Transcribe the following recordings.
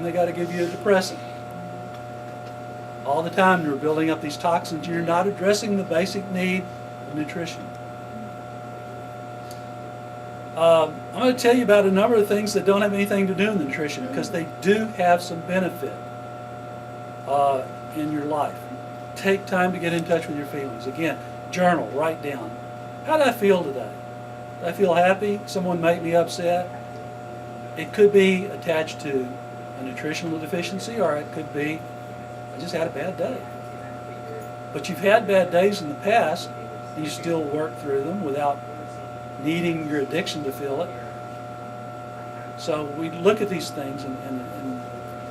they got to give you a depressant. All the time you're building up these toxins. You're not addressing the basic need of nutrition. I'm going to tell you about a number of things that don't have anything to do with nutrition because they do have some benefit in your life. Take time to get in touch with your feelings. Again, journal, write down. How did I feel today? Did I feel happy? Someone made me upset? It could be attached to a nutritional deficiency, or it could be, I just had a bad day. But you've had bad days in the past, and you still work through them without needing your addiction to feel it. So we look at these things and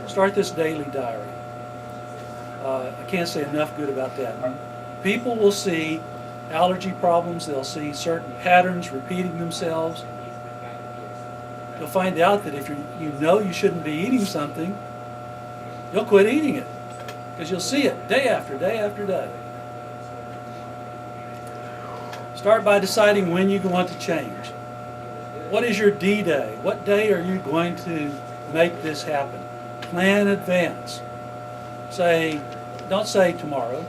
start this daily diary. I can't say enough good about that. People will see allergy problems, they'll see certain patterns repeating themselves. You'll find out that if you know you shouldn't be eating something, you'll quit eating it because you'll see it day after day after day. Start by deciding when you want to change. What is your D-Day? What day are you going to make this happen? Plan in advance. Don't say tomorrow,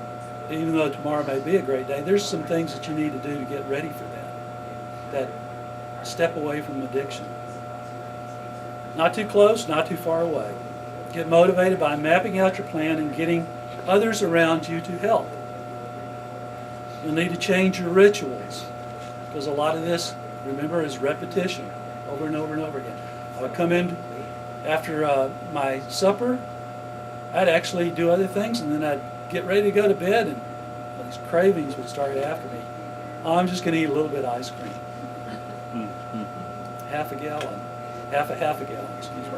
even though tomorrow may be a great day. There's some things that you need to do to get ready for that step away from addiction. Not too close, not too far away. Get motivated by mapping out your plan and getting others around you to help. You'll need to change your rituals because a lot of this, remember, is repetition over and over and over again. I would come in after my supper, I'd actually do other things, and then I'd get ready to go to bed, and these cravings would start after me. Oh, I'm just going to eat a little bit of ice cream. Half a gallon, half a gallon, excuse me.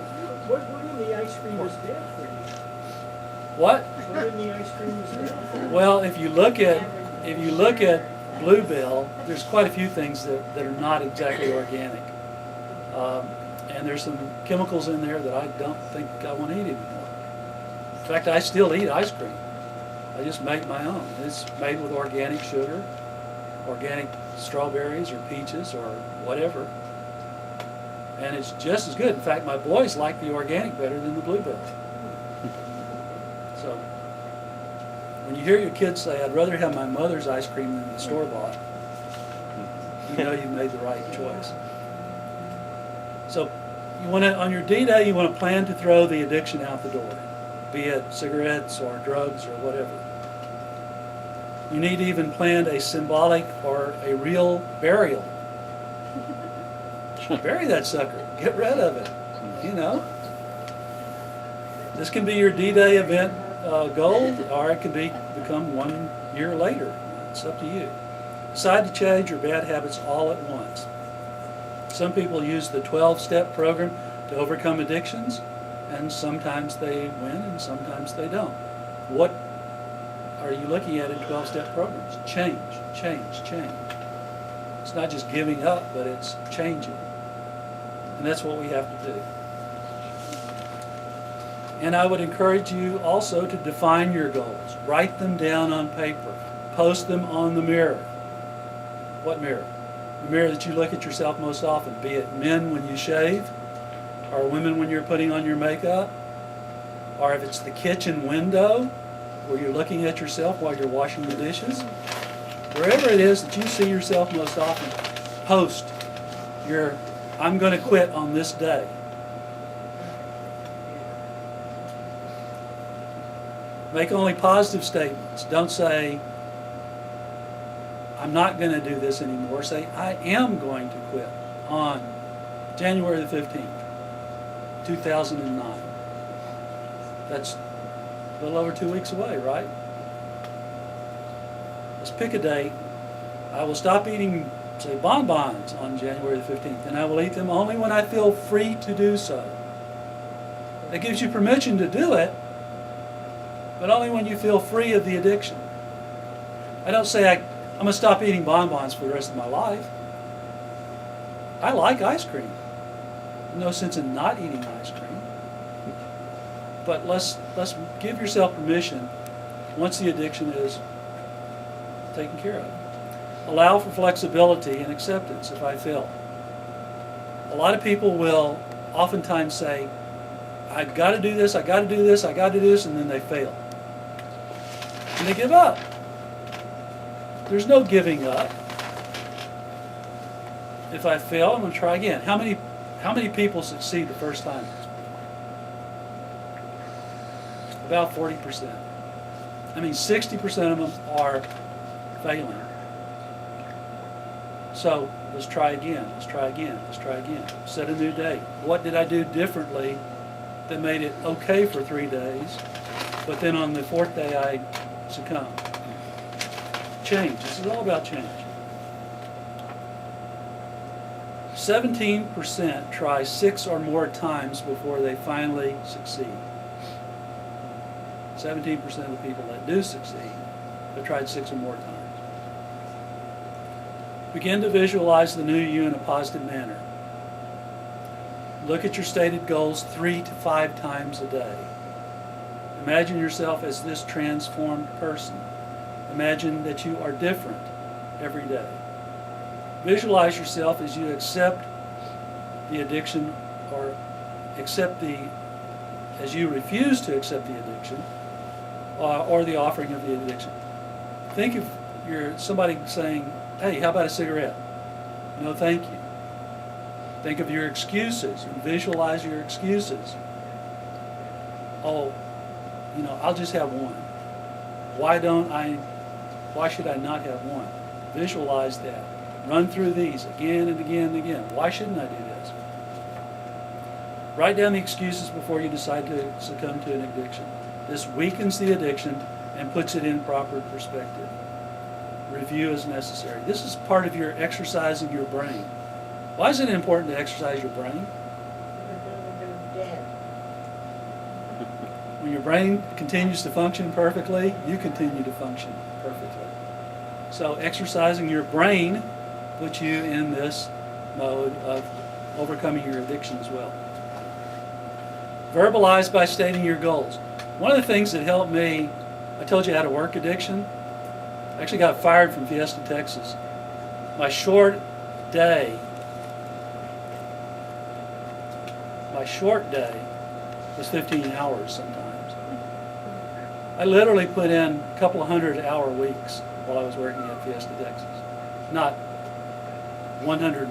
What in the ice cream is bad for you? What? What in the ice cream is bad for you? Well, if you look at Bluebell, there's quite a few things that are not exactly organic. And there's some chemicals in there that I don't think I want to eat anymore. In fact, I still eat ice cream. I just make my own. It's made with organic sugar, organic strawberries or peaches or whatever. And it's just as good. In fact, my boys like the organic better than the Bluebell. So, when you hear your kids say, I'd rather have my mother's ice cream than the store-bought, you know you've made the right choice. So, on your D-Day, you want to plan to throw the addiction out the door, be it cigarettes or drugs or whatever. You need to even plan a symbolic or a real burial. Bury that sucker. Get rid of it. You know. This can be your D-Day event goal, or it can become 1 year later. It's up to you. Decide to change your bad habits all at once. Some people use the 12-step program to overcome addictions, and sometimes they win and sometimes they don't. What are you looking at in 12-step programs? Change, change, change. It's not just giving up, but it's changing. And that's what we have to do. And I would encourage you also to define your goals. Write them down on paper. Post them on the mirror. What mirror? The mirror that you look at yourself most often, be it men when you shave, or women when you're putting on your makeup, or if it's the kitchen window where you're looking at yourself while you're washing the dishes. Wherever it is that you see yourself most often, post your, I'm going to quit on this day. Make only positive statements. Don't say, I'm not going to do this anymore. Say, I am going to quit on January the 15th, 2009. That's a little over 2 weeks away, right? Let's pick a date. I will stop eating, say, bonbons on January the 15th, and I will eat them only when I feel free to do so. That gives you permission to do it, but only when you feel free of the addiction. I don't say I'm going to stop eating bonbons for the rest of my life. I like ice cream. No sense in not eating ice cream. But let's give yourself permission once the addiction is taken care of. Allow for flexibility and acceptance if I fail. A lot of people will oftentimes say, I've got to do this, I got to do this, I got to do this, and then they fail. And they give up. There's no giving up. If I fail, I'm going to try again. How many people succeed the first time? About 40%. I mean, 60% of them are failing. So let's try again, let's try again, let's try again. Set a new date. What did I do differently that made it okay for 3 days, but then on the 4th day I succumbed? Change. This is all about change. 17% try 6 or more times before they finally succeed. 17% of the people that do succeed have tried 6 or more times. Begin to visualize the new you in a positive manner. Look at your stated goals 3 to 5 times a day. Imagine yourself as this transformed person. Imagine that you are different every day. Visualize yourself as you accept the addiction, or as you refuse to accept the addiction, or the offering of the addiction. Think of somebody saying, hey, how about a cigarette? No, thank you. Think of your excuses and visualize your excuses. Oh, I'll just have one. Why should I not have one? Visualize that. Run through these again and again and again. Why shouldn't I do this? Write down the excuses before you decide to succumb to an addiction. This weakens the addiction and puts it in proper perspective. Review is necessary. This is part of your exercising your brain. Why is it important to exercise your brain? When your brain continues to function perfectly, you continue to function perfectly. So exercising your brain puts you in this mode of overcoming your addiction as well. Verbalize by stating your goals. One of the things that helped me, I told you I had a work addiction. I actually got fired from Fiesta, Texas. My short day was 15 hours sometimes. I literally put in a couple of 100-hour weeks while I was working at Fiesta, Texas. Not 100-hour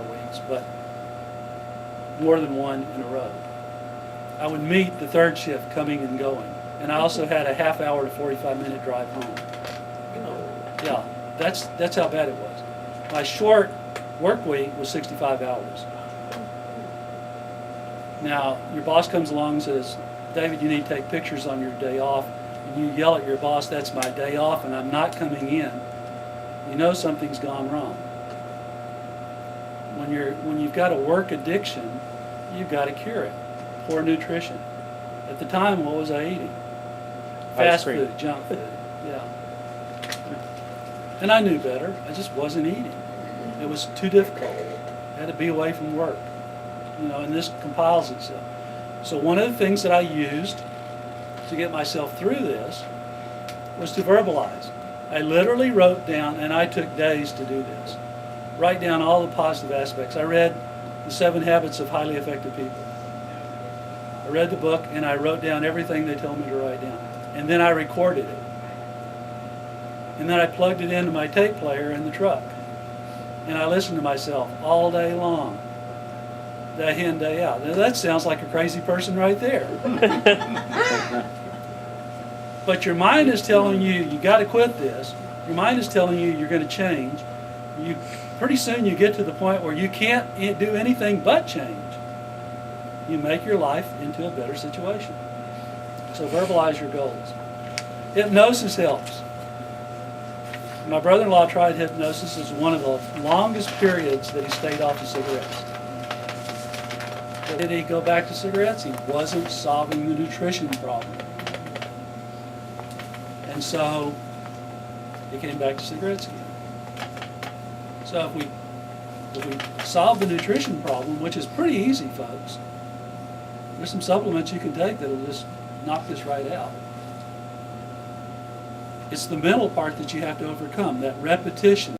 weeks, but more than one in a row. I would meet the third shift coming and going. And I also had a half-hour to 45-minute drive home. Yeah, that's how bad it was. My short work week was 65 hours. Now, your boss comes along and says, David, you need to take pictures on your day off. And you yell at your boss, that's my day off and I'm not coming in. You know something's gone wrong. When you've got a work addiction, you've got to cure it. Poor nutrition. At the time, what was I eating? Fast food, junk food, yeah. And I knew better. I just wasn't eating. It was too difficult. I had to be away from work. And this compiles itself. So one of the things that I used to get myself through this was to verbalize. I literally wrote down, and I took days to do this, write down all the positive aspects. I read The 7 Habits of Highly Effective People. I read the book and I wrote down everything they told me to write down. And then I recorded it. And then I plugged it into my tape player in the truck. And I listened to myself all day long, day in, day out. Now, that sounds like a crazy person right there. But your mind is telling you got to quit this. Your mind is telling you you're going to change. Pretty soon you get to the point where you can't do anything but change. You make your life into a better situation. So verbalize your goals. Hypnosis helps. My brother-in-law tried hypnosis as one of the longest periods that he stayed off of cigarettes. Did he go back to cigarettes? He wasn't solving the nutrition problem. And so he came back to cigarettes again. So if we solve the nutrition problem, which is pretty easy, folks, there's some supplements you can take that'll just knock this right out. It's the mental part that you have to overcome, that repetition.